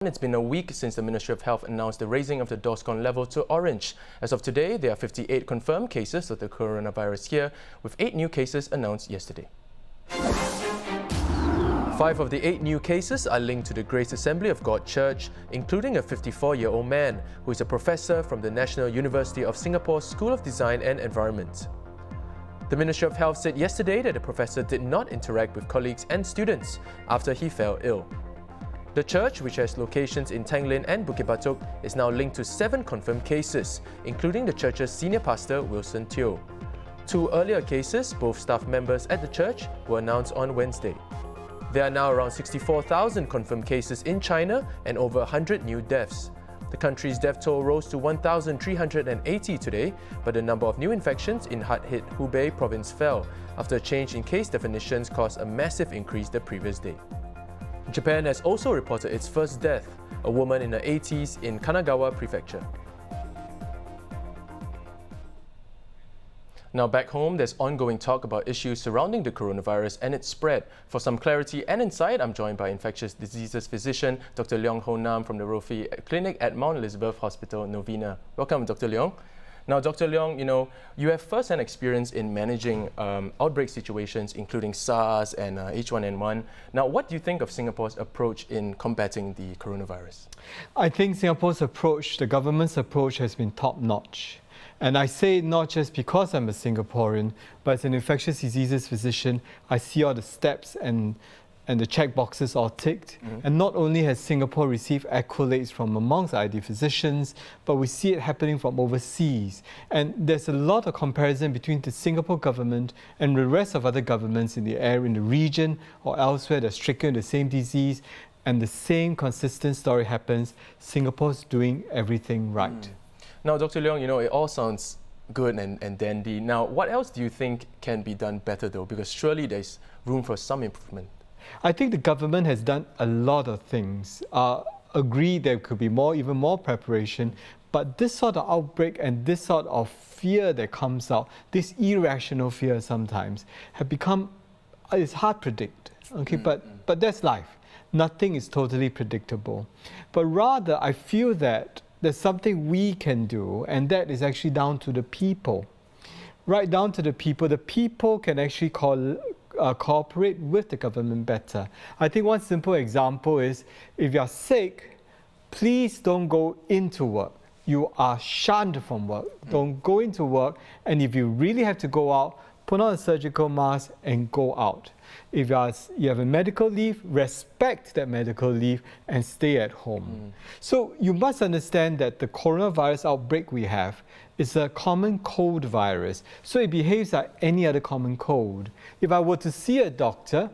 It's been a week since the Ministry of Health announced the raising of the DORSCON level to orange. As of today, there are 58 confirmed cases of the coronavirus here, with 8 new cases announced yesterday. 5 of the 8 new cases are linked to the Grace Assembly of God Church, including a 54-year-old man who is a professor from the National University of Singapore School of Design and Environment. The Ministry of Health said yesterday that the professor did not interact with colleagues and students after he fell ill. The church, which has locations in Tanglin and Bukit Batok, is now linked to 7 confirmed cases, including the church's senior pastor, Wilson Teo. 2 earlier cases, both staff members at the church, were announced on Wednesday. There are now around 64,000 confirmed cases in China and over 100 new deaths. The country's death toll rose to 1,380 today, but the number of new infections in hard-hit Hubei province fell after a change in case definitions caused a massive increase the previous day. Japan has also reported its first death, a woman in her 80s in Kanagawa Prefecture. Now back home, there's ongoing talk about issues surrounding the coronavirus and its spread. For some clarity and insight, I'm joined by infectious diseases physician Dr. Leong Ho Nam from the Rofi Clinic at Mount Elizabeth Hospital, Novena. Welcome, Dr. Leong. Now, Dr. Leong, you have first-hand experience in managing outbreak situations, including SARS and H1N1. Now, what do you think of Singapore's approach in combating the coronavirus? I think Singapore's approach, the government's approach, has been top-notch. And I say it not just because I'm a Singaporean, but as an infectious diseases physician, I see all the steps and the check boxes all ticked. And not only has Singapore received accolades from amongst ID physicians, but we see it happening from overseas. And there's a lot of comparison between the Singapore government and the rest of other governments in the area, in the region or elsewhere that's stricken with the same disease. And the same consistent story happens. Singapore's doing everything right. Now, Dr. Leong, it all sounds good and dandy. Now, what else do you think can be done better though? Because surely there's room for some improvement. I think the government has done a lot of things. Agree there could be even more preparation, but this sort of outbreak and this sort of fear that comes out, this irrational fear sometimes, have become, it's hard to predict, okay? But that's life. Nothing is totally predictable. But rather, I feel that there's something we can do, and that is actually down to the people. Right down to the people. The people can actually cooperate with the government better. I think one simple example is, if you're sick, please don't go into work. You are shunned from work. Don't go into work, and if you really have to go out, put on a surgical mask and go out. If you have a medical leave, respect that medical leave and stay at home. So you must understand that the coronavirus outbreak we have is a common cold virus. So it behaves like any other common cold. If I were to see a doctor,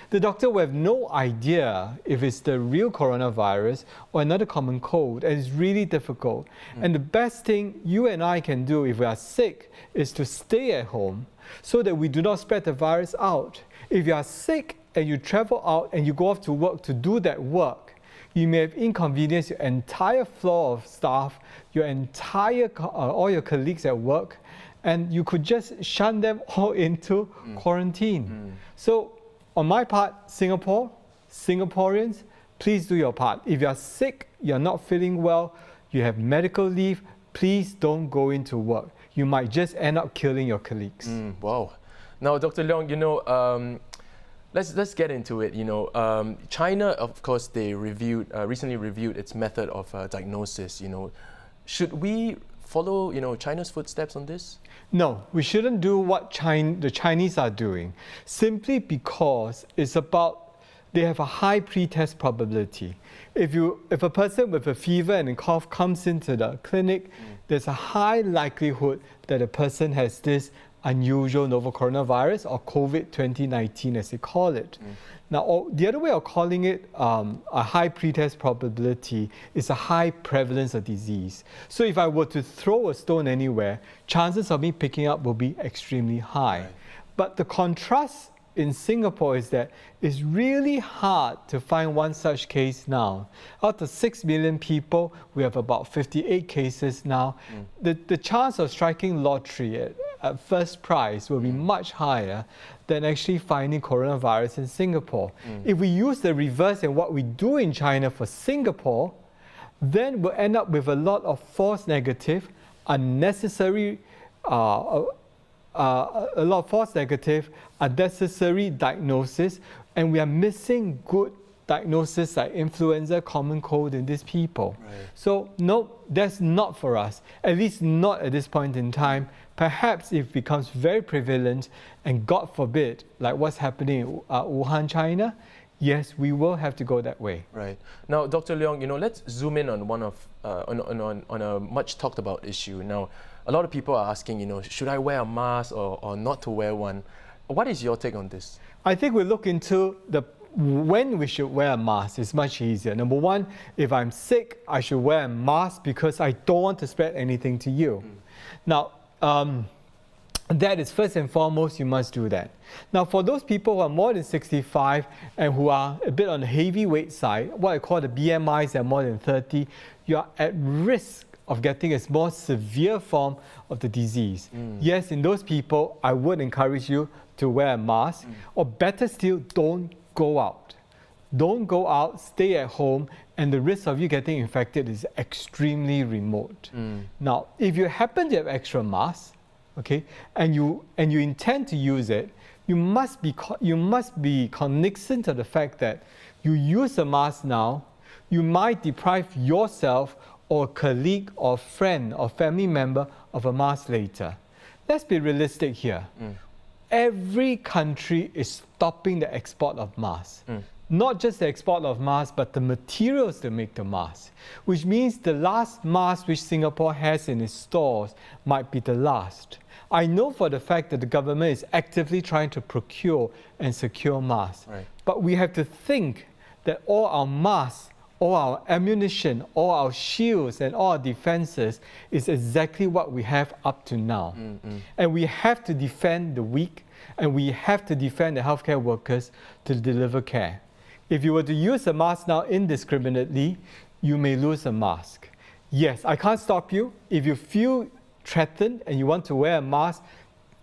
the doctor will have no idea if it's the real coronavirus or another common cold, and it's really difficult. And the best thing you and I can do if we are sick is to stay at home so that we do not spread the virus out. If you are sick and you travel out and you go off to work to do that work, you may have inconvenienced your entire floor of staff, all your colleagues at work, and you could just shun them all into quarantine. So, on my part, Singaporeans, please do your part. If you're sick, you're not feeling well, you have medical leave, please don't go into work. You might just end up killing your colleagues. Wow. Now, Dr. Leong, let's get into it. China, of course, they recently reviewed its method of diagnosis. Should we follow, China's footsteps on this? No, we shouldn't do what the Chinese are doing, simply because they have a high pre-test probability. If a person with a fever and a cough comes into the clinic, there's a high likelihood that a person has this unusual novel coronavirus, or COVID-2019 as they call it. Now, the other way of calling it a high pretest probability is a high prevalence of disease. So if I were to throw a stone anywhere, chances of me picking up will be extremely high. But the contrast in Singapore is that it's really hard to find one such case now. Out of 6 million people, we have about 58 cases now. The chance of striking lottery at first price will be much higher than actually finding coronavirus in Singapore. If we use the reverse and what we do in China for Singapore, then we'll end up with a lot of false negative, unnecessary unnecessary diagnosis, and we are missing good diagnosis like influenza, common cold in these people. Right. So no, that's not for us, at least not at this point in time. Perhaps if it becomes very prevalent, and God forbid, like what's happening in Wuhan, China, yes, we will have to go that way. Right. Now, Dr. Leong, let's zoom in on one of on a much talked about issue. Now, a lot of people are asking, should I wear a mask or not to wear one? What is your take on this? I think we look into when we should wear a mask. It's much easier. Number one, if I'm sick, I should wear a mask because I don't want to spread anything to you. Now, that is first and foremost, you must do that. Now, for those people who are more than 65 and who are a bit on the heavyweight side, what I call the BMIs that are more than 30, you are at risk of getting a more severe form of the disease. Yes, in those people, I would encourage you to wear a mask, or better still, don't go out. Don't go out, stay at home, and the risk of you getting infected is extremely remote. Now, if you happen to have extra masks, okay, and you intend to use it, you must be cognizant of the fact that you use a mask now, you might deprive yourself or a colleague or friend or family member of a mask later. Let's be realistic here. Every country is stopping the export of masks. Not just the export of masks, but the materials to make the masks, which means the last mask which Singapore has in its stores might be the last. I know for the fact that the government is actively trying to procure and secure masks. Right. But we have to think that all our masks, all our ammunition, all our shields and all our defenses is exactly what we have up to now. And we have to defend the weak, and we have to defend the healthcare workers to deliver care. If you were to use a mask now indiscriminately, you may lose a mask. Yes, I can't stop you. If you feel threatened and you want to wear a mask,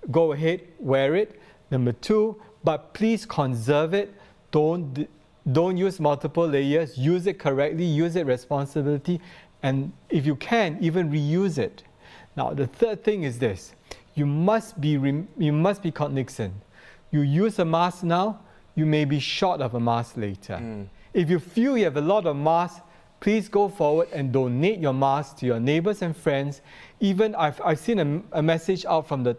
go ahead, wear it. Number two, but please conserve it. Don't use multiple layers. Use it correctly, use it responsibly, and if you can, even reuse it. Now, the third thing is this. You must be cognizant. You use a mask now, you may be short of a mask later. If you feel you have a lot of masks, please go forward and donate your masks to your neighbors and friends. Even I've seen a message out from the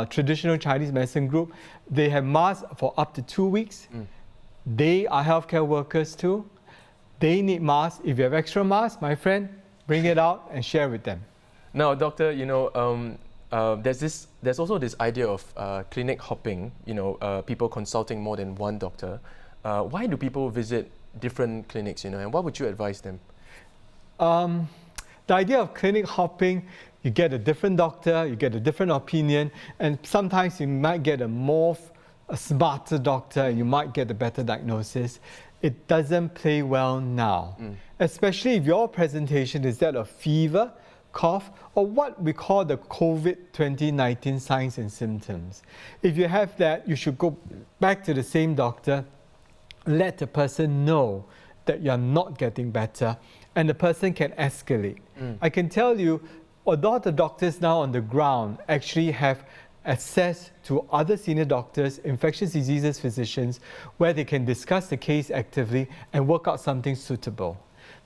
traditional Chinese medicine group. They have masks for up to 2 weeks. They are healthcare workers too. They need masks. If you have extra masks, my friend, bring it out and share with them. Now, doctor, there's also this idea of clinic hopping. People consulting more than one doctor. Why do people visit different clinics? And what would you advise them? The idea of clinic hopping, you get a different doctor, you get a different opinion, and sometimes you might get a smarter doctor, and you might get a better diagnosis. It doesn't play well now, especially if your presentation is that of fever, cough, or what we call the COVID-2019 signs and symptoms. If you have that, you should go back to the same doctor, let the person know that you're not getting better, and the person can escalate. I can tell you, a lot of doctors now on the ground actually have access to other senior doctors, infectious diseases physicians, where they can discuss the case actively and work out something suitable.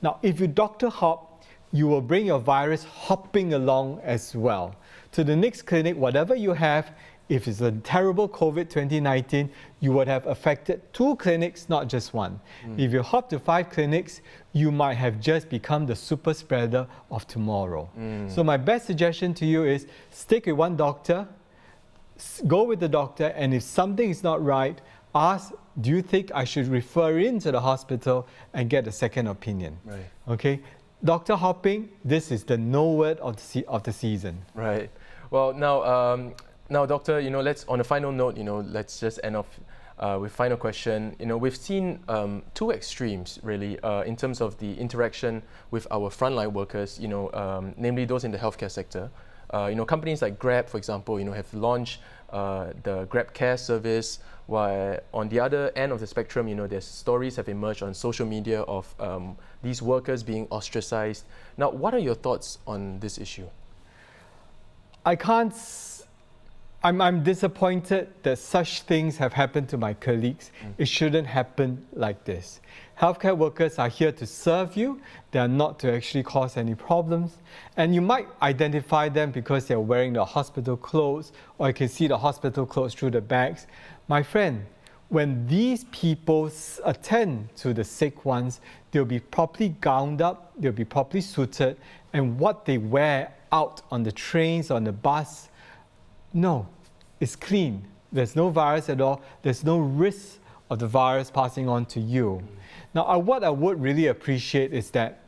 Now, if you doctor hop, you will bring your virus hopping along as well. To the next clinic, whatever you have, if it's a terrible COVID-2019, you would have affected 2 clinics, not just one. If you hop to 5 clinics, you might have just become the super spreader of tomorrow. So my best suggestion to you is stick with one doctor, go with the doctor, and if something is not right, ask, do you think I should refer into the hospital and get a second opinion? Right. Okay? Doctor hopping, this is the no word of the season. Right. Well, now, doctor, let's, on a final note, let's just end off with final question. We've seen 2 extremes, really, in terms of the interaction with our frontline workers, namely those in the healthcare sector. Companies like Grab, for example, have launched the Grab Care service, while on the other end of the spectrum, there's stories have emerged on social media of these workers being ostracized. Now, what are your thoughts on this issue? I'm disappointed that such things have happened to my colleagues. It shouldn't happen like this. Healthcare workers are here to serve you. They are not to actually cause any problems. And you might identify them because they're wearing the hospital clothes, or you can see the hospital clothes through the bags. My friend, when these people attend to the sick ones, they'll be properly gowned up, they'll be properly suited, and what they wear out on the trains, on the bus, no, it's clean. There's no virus at all. There's no risk of the virus passing on to you. Now, what I would really appreciate is that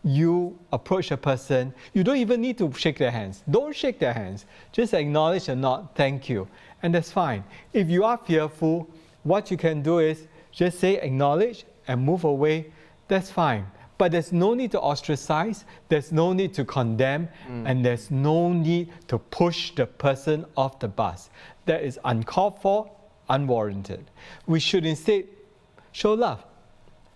you approach a person, you don't even need to shake their hands. Don't shake their hands. Just acknowledge a nod, thank you. And that's fine. If you are fearful, what you can do is just say acknowledge and move away. That's fine. But there's no need to ostracize, there's no need to condemn, and there's no need to push the person off the bus. That is uncalled for, unwarranted. We should instead show love.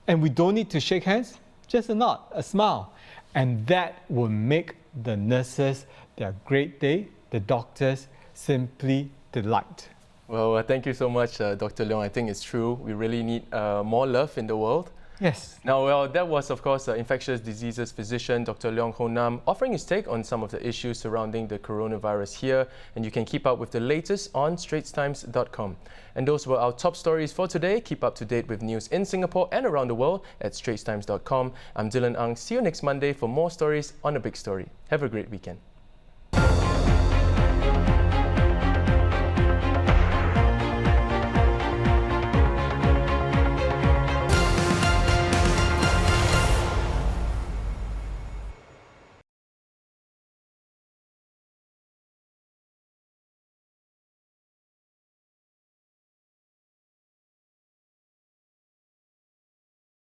And we don't need to shake hands, just a nod, a smile. And that will make the nurses their great day, the doctors simply delight. Well, thank you so much, Dr. Leong. I think it's true. We really need more love in the world. Yes. Now, that was, of course, infectious diseases physician Dr. Leong Ho Nam offering his take on some of the issues surrounding the coronavirus here. And you can keep up with the latest on straitstimes.com. And those were our top stories for today. Keep up to date with news in Singapore and around the world at straitstimes.com. I'm Dylan Ang. See you next Monday for more stories on A Big Story. Have a great weekend.